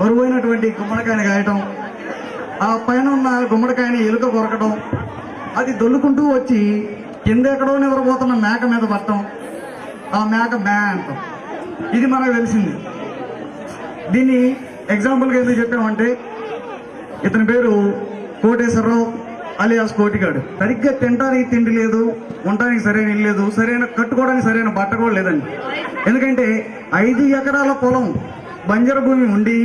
బరువైనటువంటి గుమ్మడికాయని గాయటం, ఆ పైన ఉన్న గుమ్మడికాయని ఎలుక కొరకడం, అది దొల్లుకుంటూ వచ్చి కింద ఎక్కడో నిద్రపోతున్న మేక మీద పట్టడం, ఆ మేక మ్యా అంటాం. ఇది మనకు తెలిసింది. దీన్ని ఎగ్జాంపుల్గా ఎందుకు చెప్పామంటే, ఇతని పేరు కోటేశ్వరరావు అలియాస్ కోటిగాడు. సరిగ్గా తినడానికి తిండి లేదు, ఉండడానికి సరైన ఇల్లు లేదు, సరైన కట్టుకోవడానికి సరైన బట్ట కూడా లేదండి. ఎందుకంటే 5 ఎకరాల పొలం బంజరు భూమి ఉండి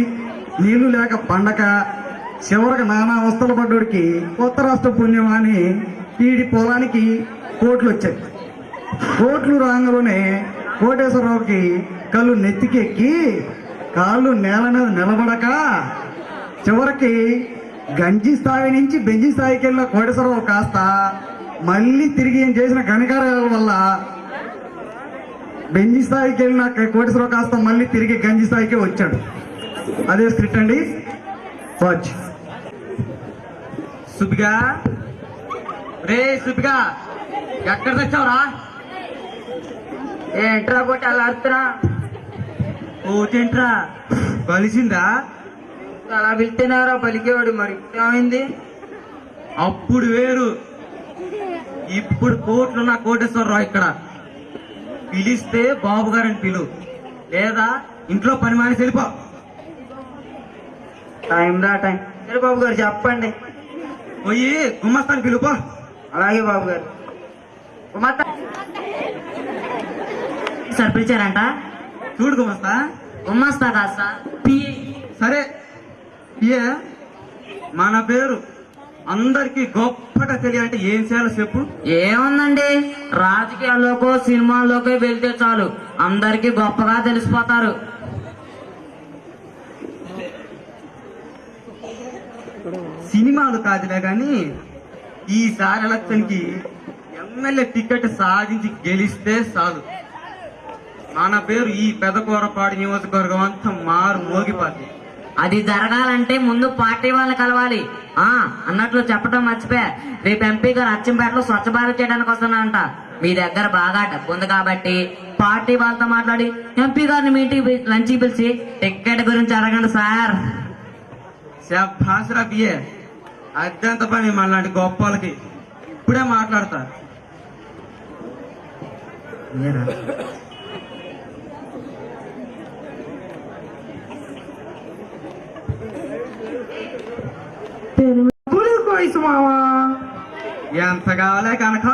నీళ్లు లేక పండక చివరికి నానా అవస్థలు పడ్డోడికి కొత్త రాష్ట్ర పుణ్యం అని వీడి పొలానికి కోట్లు వచ్చాయి. కోట్లు రాగానే కోటేశ్వరరావుకి కళ్ళు నెత్తికెక్కి కాళ్ళు నేల మీద నిలబడక చివరికి గంజి స్థాయి నుంచి బెంజి స్థాయికి వెళ్ళిన కోటేశ్వరరావు కాస్త మళ్ళీ తిరిగి ఏం చేసిన ఘనకార్యాల వల్ల బెంజి స్థాయికి వెళ్ళిన కోటేశ్వరరావు కాస్త మళ్ళీ తిరిగి గంజి స్థాయికి వచ్చాడు. అదే స్క్రిప్ట్ అండి. వాచ్. సుబ్బిగా, రే సుబ్బిగా, ఎక్కడ తెచ్చావురా? ఏంట్రా కొట్టి అలా అరుతున్నా? ఓటేంట్రా, కలిసిందా? అలా పిలితేనారా పలికేవాడు, మరి ఏమైంది? అప్పుడు వేరు, ఇప్పుడు కోట్లున్న కోటేశ్వరరావు ఇక్కడ. పిలిస్తే బాబు గారిని పిలు, లేదా ఇంట్లో పని మానేసి వెళ్ళిపో. టైం రా టైం. సరే బాబు గారు చెప్పండి. పోయి గుమ్మస్తాను పిలుపో. అలాగే బాబు గారు. సార్ పిలిచారంట? చూడు గుమ్మస్తా. గుమ్మస్తా కాదు సార్, సరే, ఏ మన పేరు అందరికి గొప్పగా తెలియాలంటే ఏం చేయాలో చెప్పు. ఏముందండి, రాజకీయాల్లోకో సినిమాల్లోకో వెళ్తే చాలు అందరికి గొప్పగా తెలిసిపోతారు. సినిమాలు కాదులే గాని ఈసారి ఎలక్షన్ కి ఎమ్మెల్యే టికెట్ సాధించి గెలిస్తే చాలు మన పేరు ఈ పెదకూరపాడు నియోజకవర్గం అంతా మారు మోగిపోద్ది. అది జరగాలంటే ముందు పార్టీ వాళ్ళని కలవాలి. అన్నట్లు చెప్పడం మర్చిపోయా, రేపు ఎంపీ గారు అచ్చంపేటలో స్వచ్ఛ భారత్ చేయడానికి వస్తున్నారంట. మీ దగ్గర బాగా డబ్బు ఉంది కాబట్టి పార్టీ వాళ్ళతో మాట్లాడి ఎంపీ గారిని మీటింగ్ లంచ్ పిలిచి టికెట్ గురించి అడగండి సార్. భాషరా బియ్యే, అత్యంత పని మనలాంటి గొప్ప వాళ్ళకి ఇప్పుడే మాట్లాడతారు. మావా ఎంత కావాలే కనుక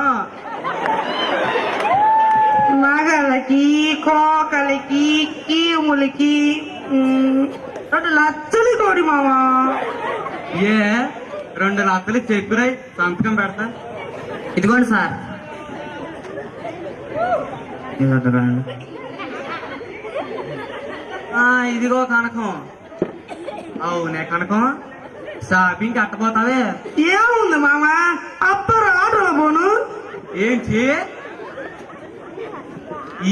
నగలకి కోకలకి కీములకి 2 లక్షలు కోడి మావా. ఏ 2 లక్షలు చెప్పురాయి, సంతకం పెడతా. ఇదిగోండి సార్. ఇదిగో కనకం. అవునే కనకం, షాపింగ్ కట్టపోతావే? ఏముంది మామా, అప్పరు ఆటోలో పోను. ఏంటి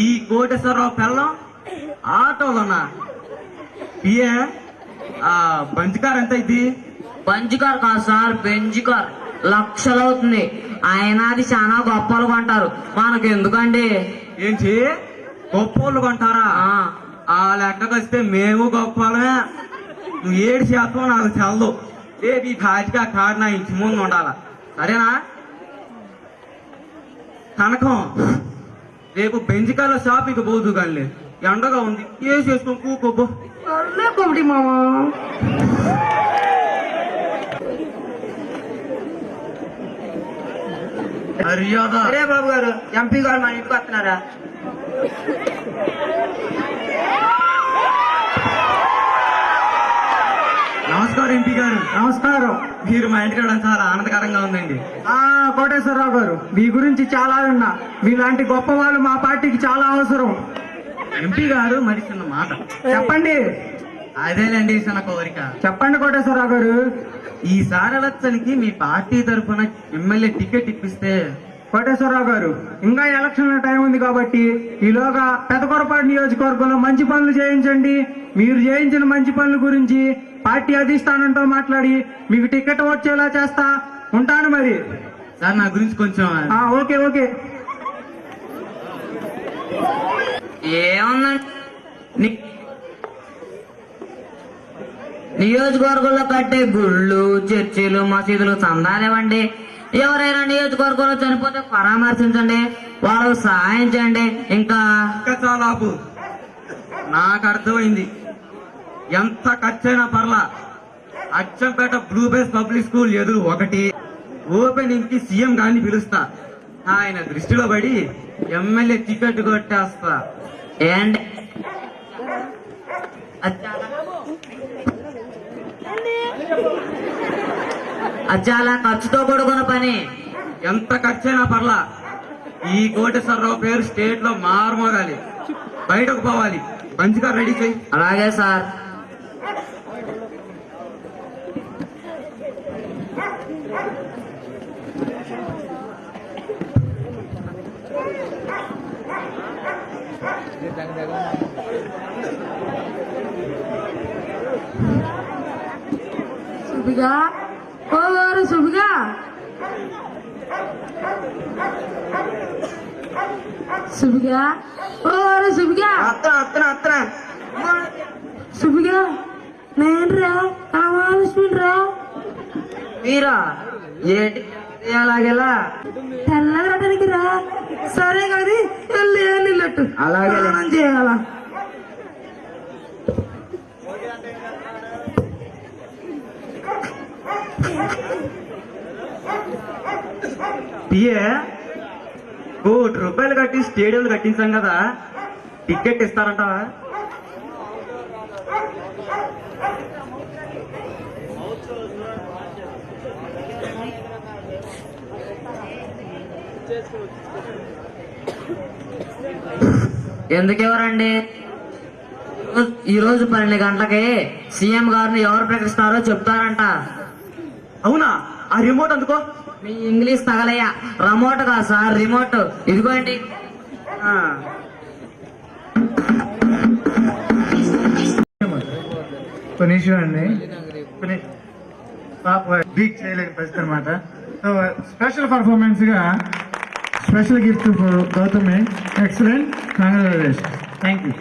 ఈ కోటేశ్వరరావు పిల్లం ఆటోలోనా? ఏ బంజికార్ ఎంత ఇది? బంజికార్ కాదు సార్, బెంజికార్. లక్షలు అవుతుంది. ఆయన అది చాలా గొప్పలు కొంటారు, మనకు ఎందుకండి? ఏంటి గొప్పోళ్ళు కొంటారా? ఆ లెక్కకు వస్తే మేము గొప్పలమే. నువ్వు 7% నాకు చల్లు. రేపు ఈ కాటికి ఆ కారు నా ఇంటి ముందు ఉండాలా, సరేనా? కనకం, రేపు బెంజికాల షాపింగ్ పోదు కానీ ఎండగా ఉంది, ఏ చేసుకొని కూకోబో. కోడి మామా. మర్యాద. సరే బాబు గారు, ఎంపీ గారు మన ఇంటికి వస్తున్నారా? నమస్కారం ఎంపీ గారు. నమస్కారం. మీరు మా ఇంటికి రావడం చాలా ఆనందకరంగా ఉందండి. కోటేశ్వరరావు గారు, మీ గురించి చాలా విన్నా. మీలాంటి గొప్ప వాళ్ళు మా పార్టీకి చాలా అవసరం. ఎంపీ గారు, మరి చిన్న మాట చెప్పండి. అదేనండి చిన్న కోరిక. చెప్పండి కోటేశ్వరరావు గారు. ఈసారి ఎలక్షన్కి మీ పార్టీ తరఫున ఎమ్మెల్యే టికెట్ ఇప్పిస్తే. కోటేశ్వరరావు గారు, ఇంకా ఎలక్షన్ టైం ఉంది కాబట్టి ఈలోగా పెదకొరపాడు నియోజకవర్గంలో మంచి పనులు చేయించండి. మీరు చేయించిన మంచి పనుల గురించి పార్టీ అధిష్టానంతో మాట్లాడి మీకు టికెట్ వచ్చేలా చేస్తా. ఉంటాను మరి. సార్ నా గురించి కొంచెం. Okay okay. ఏముందండి, నియోజకవర్గంలో కట్టే గుళ్ళు చర్చిలు మసీదులు చందాలేవండి. ఎవరైనా నియోజకవర్గంలో చనిపోతే పరామర్శించండి, వాళ్ళకు సహాయం చేయండి. ఇంకా చాలా ఆపు. నాకు అర్థమైంది. ఎంత ఖర్చైనా పర్లా Achampet blue base public school ఎదురు ఒకటి ఓపెనింగ్ కి సీఎం గారిని పిలుస్తా. ఆయన దృష్టిలో పడి ఎమ్మెల్యే టికెట్ కొట్టేస్తా. ఏంటి అది చాలా ఖర్చుతో కూడుకున్న పని. ఎంత ఖర్చైనా పర్లా ఈ కోటేశ్వరరావు పేరు స్టేట్ లో మారుమోగాలి, బయటకు పోవాలి. పంచిగా రెడీ చేయి. అలాగే సార్. సుబిగా ఓ వారు సుబిగా సుబిగా ఓ వారు సుబిగా సుబిగా నేనురా కావాల్సిండ్రా మీరా ఏంటి అలాగేలా తెల్లగడానికి రా. సరే కానీ వెళ్ళి నీళ్ళట్టు అలాగే. స్నానం చేయాలా? పిఏ ₹1 కట్టి స్టేడియంలు కట్టించాం కదా, టికెట్ ఇస్తారంటావా? ఎందుకెవరండి? ఈ రోజు 12 గంటలకి సీఎం గారిని ఎవరు ప్రకటిస్తారో చెప్తారంట. అవునా? ఆ రిమోట్ అందుకో. మీ ఇంగ్లీష్ తగలయ్యా. రిమోట్ కాదు సార్, రిమోట్. ఇదిగోండి. ఆ, కొనిషండి పాప బీట్ చేయలేని పరిస్థితి అనమాట. సో స్పెషల్ పర్ఫార్మెన్స్ గా special gift for Gautami. Excellent, congratulation. Thank you.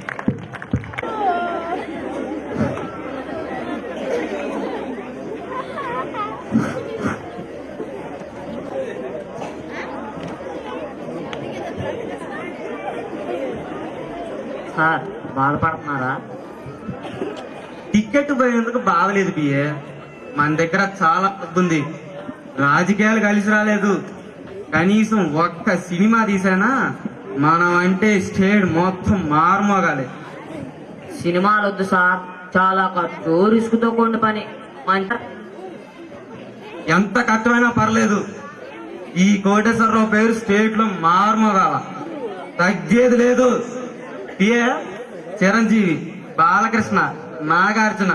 Sir బాధపడుతున్నారా? టికెట్ పోయినందుకు బాగలేదు పిఏ. మన దగ్గర చాలా డబ్బు ఉంది, రాజకీయాలు కలిసి రాలేదు. కనీసం ఒక్క సినిమా తీసానా మనం అంటే స్టేట్ మొత్తం మారుమోగాలి. సినిమాలు వద్దు సార్, చాలా ఖర్చు రిస్క్ తో కూడిన పని. ఎంత కష్టమైనా పర్లేదు, ఈ కోటేశ్వరరావు పేరు స్టేట్ లో మారుమోగాల, తగ్గేది లేదు. పిఏ చిరంజీవి, బాలకృష్ణ, నాగార్జున,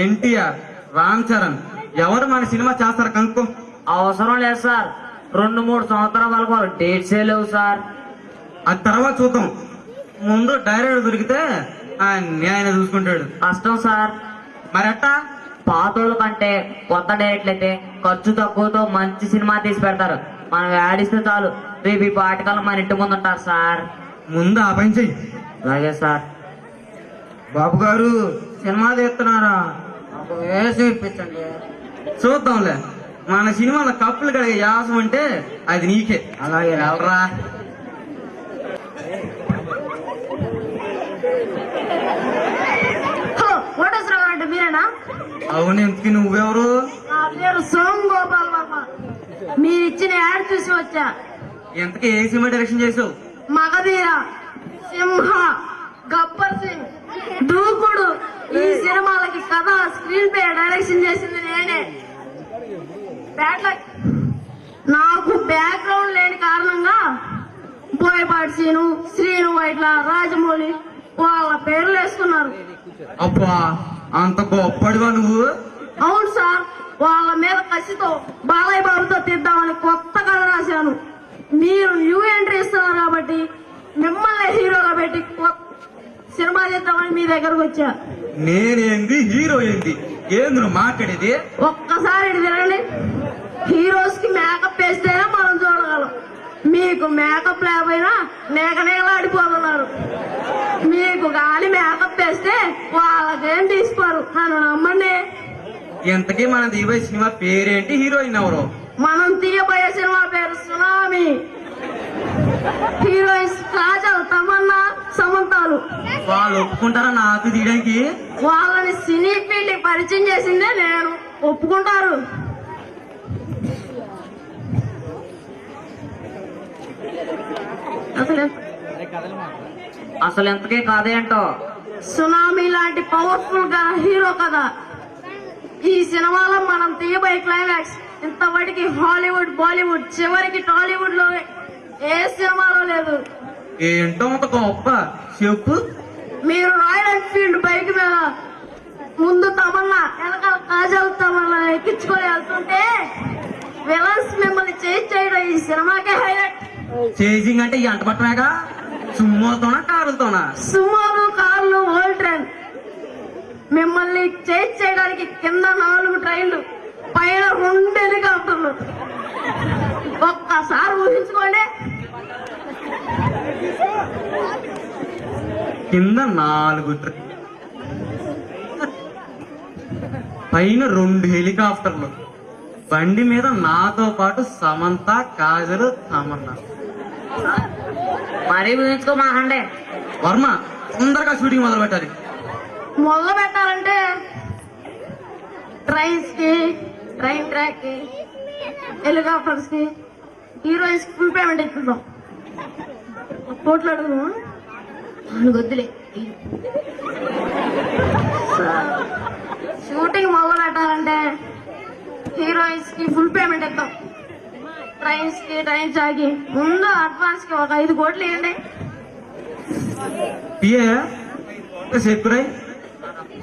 ఎన్టీఆర్, రామ్ చరణ్ ఎవరు మన సినిమా చేస్తారు కనుక్కో. అవసరం లేదు సార్, 2-3 సంవత్సరాల వరకు వాళ్ళు డేట్సే లేవు సార్. ఆ తర్వాత చూద్దాం. ముందు డైరెక్టర్ దొరికితే ఆయన చూసుకుంటాడు. కష్టం సార్. మరెట్టా? పాతోళ్ళ కంటే కొత్త డైరెక్ట్లు అయితే ఖర్చు తక్కువతో మంచి సినిమా తీసి పెడతారు. మనం యాడిస్తే చాలు, రేపు ఈ పాటకాలం మన ఇంటి ముందు ఉంటారు సార్. ముందు ఆ పని చెయ్యి. అలాగే సార్. బాబు గారు సినిమా తీస్తున్నారా? వేసి ఇప్పించండి. చూద్దాంలే. మన సినిమాలో కప్పులు కడిగే యాసం అంటే అది నీకే. అలాగే. ఎవరా? హలో, కోటేశ్వరరావు అంటే మీరేనా? అవును, ఎందుకు నువ్వెవరు? నా పేరు సోమ్ గోపాల్ వర్మ. మీరు ఇచ్చిన యాడ్ చూసి వచ్చా. ఎంతకీ ఏ సినిమా డైరెక్షన్ చేసావు? మగధీర, సింహ, గబ్బర్ సింగ్, దూకుడు ఈ సినిమాలకి కథ, స్క్రీన్ ప్లే డైరెక్షన్ చేసింది నేనే. నాకు బ్యాక్గ్రౌండ్ లేని కారణంగా బోయపాటి సీను, శ్రీను వైట్ల, రాజమౌళి వాళ్ళ పేర్లు వేసుకున్నారు. అబ్బా, అంత గొప్పడివా నువ్వు? అవును సార్, వాళ్ళ మీద కసితో బాలయ్య బాబుతో తీద్దామని కొత్త కథ రాశాను. మీరు న్యూ ఎంట్రీ ఇస్తున్నారు కాబట్టి మిమ్మల్ని హీరోగా పెట్టి సినిమా చేద్దామని మీ దగ్గరకు వచ్చా. నేనేంది, హీరో ఏంది, ఏంది నువ్వు మాట్లాడేది? ఒక్కసారి ఇటు తిరగండి. హీరోస్ కి మేకప్ వేస్తేనే మనం చూడగలం. మీకు మేకప్ లేకపోయినా నేగనేగలాడిపోతున్నారు. మీకు గాలి మేకప్ వేస్తే వాళ్ళ నాకేం తీసుకోరు నన్ను నమ్మండి. ఇంతకీ మన దిగిపోయే సినిమా పేరేంటి, హీరోయిన్ ఎవరు? మనం తీయబోయే సినిమా పేరు సునామీ. హీరోయిన్స్ కాజల్, తమన్నా, సమంతాలు. వాళ్ళు ఒప్పుకుంటారా నాకు తీయడానికి? వాళ్ళని సినీ ఫీల్డ్ పరిచయం చేసిందే నేను. ఒప్పుకుంటారు. అసలు ఎంతకీ కాదేంటో. సునామీ లాంటి పవర్ఫుల్ గా హీరో కదా. ఈ సినిమాలో మనం తీయబోయే క్లైమాక్స్ ఇంతవరకు హాలీవుడ్, బాలీవుడ్, చివరికి టాలీవుడ్ లో ఏ సినిమాలో లేదు. ఏంటో ఒక గొప్ప చెప్పు. మీరు రాయల్ ఎన్ఫీల్డ్ బైక్ మీద ముందు తమన్నా, వెనకాల కాజల్ తమన్నా ఎక్కించుకొని వెళ్తుంటే విలన్స్ మిమ్మల్ని చేంజ్ చేయడం ఈ సినిమాకే హైలైట్. చేజింగ్ అంటే ఈ అంట పట్టమేగా, సుమ్మోతోనా కారులతోనా? సుమోలు, కార్లు, ఓల్డ్ ట్రైన్. మిమ్మల్ని చేంజ్ చేయడానికి కింద 4 ట్రైన్లు, పైన 2 హెలికాప్టర్లు. ఒక్కసారి ఊహించుకోండి. కింద 4 పైన 2 హెలికాప్టర్లు, బండి మీద నాతో పాటు సమంత, కాజల్, తమన్నా. మరీ ఊహించుకోమాకండి. వర్మ తొందరగా షూటింగ్ మొదలు పెట్టాలి. మొదలు పెట్టాలంటే ట్రైన్స్ కి, ట్రైన్ ట్రాక్ కి, హెలికాప్టర్స్ కి, హీరోయిన్స్ కి ఫుల్ పేమెంట్ ఇస్తుందాం. కోట్లు అడుగుదాం. వద్దులే. షూటింగ్ మొదలు పెట్టాలంటే హీరోయిన్స్ కి ఫుల్ పేమెంట్ ఇద్దాం. ట్రైన్స్ కి, ట్రైన్ చాకి ముందు అడ్వాన్స్ కి ఒక 5 కోట్లు ఇవ్వండి. చెప్పురాయి.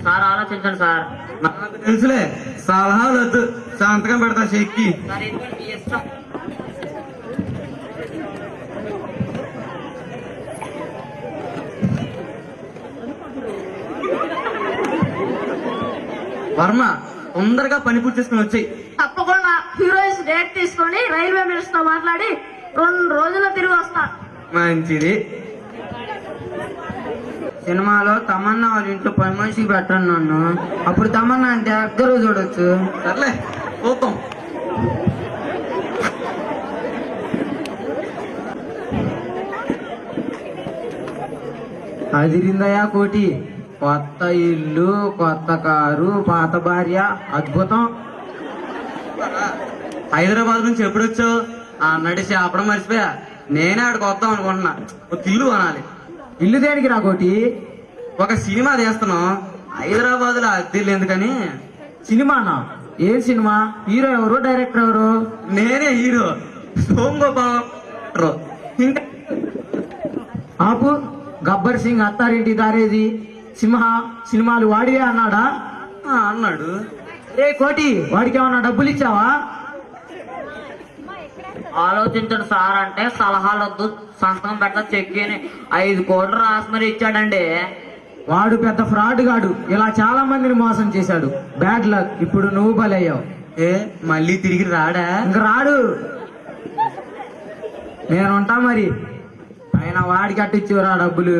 సార్ ఆలోచించండి సార్. నాకు తెలుసులే, సలహాలు వద్దు, సంతకం పెడతా చెక్కి. సార్ ఇదిగోండి మీ ఇష్టం. వర్మ తొందరగా పని పూర్తి చేసుకుని వచ్చాయి. తప్పకుండా హీరోయిన్స్ డేట్ తీసుకొని రైల్వే మినిస్టర్ తో మాట్లాడి 2 రోజుల్లో తిరిగి వస్తా. మంచిది. సినిమాలో తమన్నా వాళ్ళ ఇంట్లో పని మనిషికి పెట్టండి నన్ను. అప్పుడు తమన్నా అంటే అక్కరు చూడొచ్చు. సర్లే చూద్దాం. అదిరిందయా కోటి. కొత్త ఇల్లు, కొత్త కారు, పాత భార్య, అద్భుతం. హైదరాబాద్ నుంచి ఎప్పుడు వచ్చావు? అన్నట్టు చేపడం మర్చిపోయా. నేనే ఆడికి వద్దాం అనుకుంటున్నా. ఒక ఇల్లు కొనాలి. ఇల్లు దేనికి రా కోటి? ఒక సినిమా తీస్తున్నాం, హైదరాబాద్ లో అద్దెలు ఎందుకని. సినిమానా? ఏం సినిమా? హీరో ఎవరు, డైరెక్టర్ ఎవరు? నేనే హీరో, సోమగోపాల్. ఇంకా ఆపు. గబ్బర్ సింగ్, అత్తారింటి దారేది, సింహ సినిమాలు వాడివే అన్నాడా? అన్నాడు. రే కోటి, వాడికి ఏమన్నా డబ్బులు ఇచ్చావా? ఆలోచించండి సార్ అంటే సలహాలు వద్దు, సంతకం పెట్ట చెక్కిని 5 కోట్లు రాసి మరి ఇచ్చాడండి. వాడు పెద్ద ఫ్రాడ్ గాడు. ఇలా చాలా మందిని మోసం చేశాడు. Bad luck. ఇప్పుడు నువ్వు బలయ్యావు. ఏ మళ్ళీ తిరిగి రాడా? ఇంక రాడు. నేనుంటా మరి. ఆయన వాడికి అట్టిచ్చురా డబ్బులు.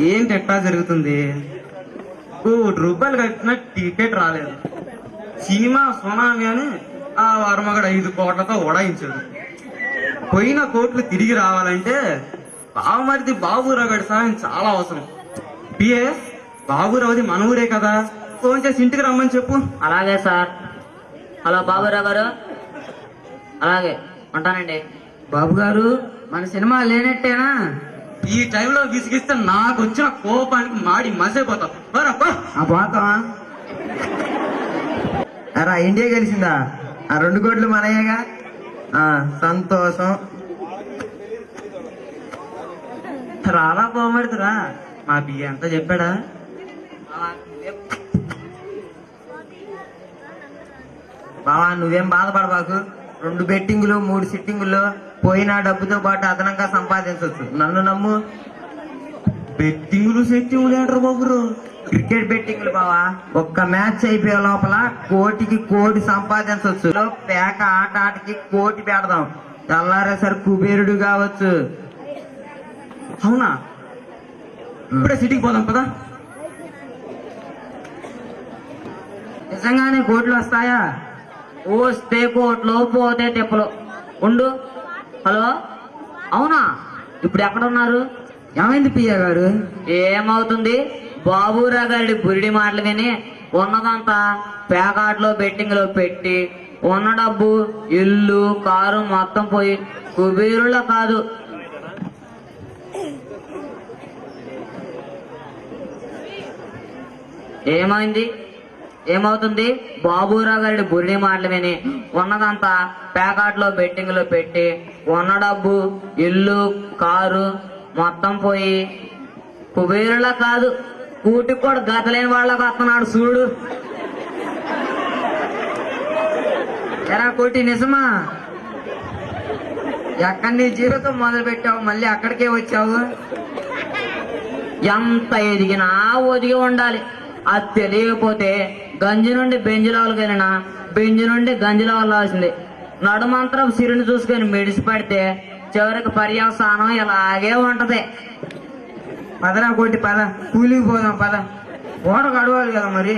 ఏంటి ఎట్లా జరుగుతుంది? ₹1 కట్టిన టికెట్ రాలేదు. సినిమా సునామీ అని ఆ వర్మగడు 5 కోట్లతో ఉడాయించాడు. పోయిన కోట్లు తిరిగి రావాలంటే బావమరిది బాబురావు గడి సహాయం చాలా అవసరం. పిఎస్ బాబురావుది మన ఊరే కదా, ఫోన్ చేసి ఇంటికి రమ్మని చెప్పు. అలాగే సార్. హలో బాబురావు గారు. అలాగే ఉంటానండి. బాబు గారు, మన సినిమా లేనట్టేనా? ఈ టైంలో విసిగిస్తే నాకు వచ్చిన కోపానికి మాడి మసైపోతావు. ఆ పోతావా? అరా ఇండియా గెలిచిందా? ఆ 2 కోట్లు మనయ్యగా. సంతోషం. రాలా బాగుమడుతురా, మా బియ్య అంతా చెప్పాడా? బావా నువ్వేం బాధపడబాకు. 2 బెట్టింగులు, 3 సిట్టింగుల్లో పోయిన డబ్బుతో పాటు అదనంగా సంపాదించవచ్చు. నన్ను నమ్ము. బెట్టింగులు సెట్టింగులు ఏంటారు బాబురు? క్రికెట్ బెట్టింగ్లు బావా. ఒక్క మ్యాచ్ అయిపోయే లోపల 1 కోటి సంపాదించవచ్చు. పేక ఆటకి 1 కోటి పెడదాం. తెల్లారేసరి కుబేరుడు కావచ్చు. అవునా? ఇప్పుడే సిటీకి పోదాం పదా. నిజంగానే కోట్లు వస్తాయా? వస్తే కోట్లు, పోతే తెప్పలు. ఉండు. హలో, అవునా? ఇప్పుడు ఎక్కడున్నారు? ఏమైంది పియ్య గారు? ఏమవుతుంది? బాబురా గారి బురిడి మాటలు విని ఉన్నదంతా పేకాట్లో బెట్టింగ్ లో పెట్టి ఉన్న డబ్బు, ఇల్లు, కారు మొత్తం పోయి కుబేరులో కాదు. ఏమైంది? ఏమవుతుంది? బాబురావు గారి బురిడి మాటలు విని ఉన్నదంతా పేకాట్లో బెట్టింగ్ లో పెట్టి ఉన్న డబ్బు, ఇల్లు, కారు మొత్తం పోయి కుబేరులా కాదు, కూటికి కూడా గతలేని వాళ్ళకి వస్తున్నాడు చూడు. ఎరా కోటి, నిజమా? ఎక్కడి నీ జీవితం మొదలు పెట్టావు, మళ్ళీ అక్కడికే వచ్చావు? ఎంత ఎదిగినా ఒదిగి ఉండాలి. అది తెలియకపోతే గంజి నుండి బెంజిలోకి వెళ్ళినా బెంజి నుండి గంజిలో వెళ్ళాల్సింది. నడుమంతరం సిరిని చూసుకొని మెడిసి పడితే చివరికి పర్యవసానం ఇలాగే ఉంటది. పదరా కోటి, పద కూలికి పోదాం పద. ఓడ గడవాలి కదా మరి.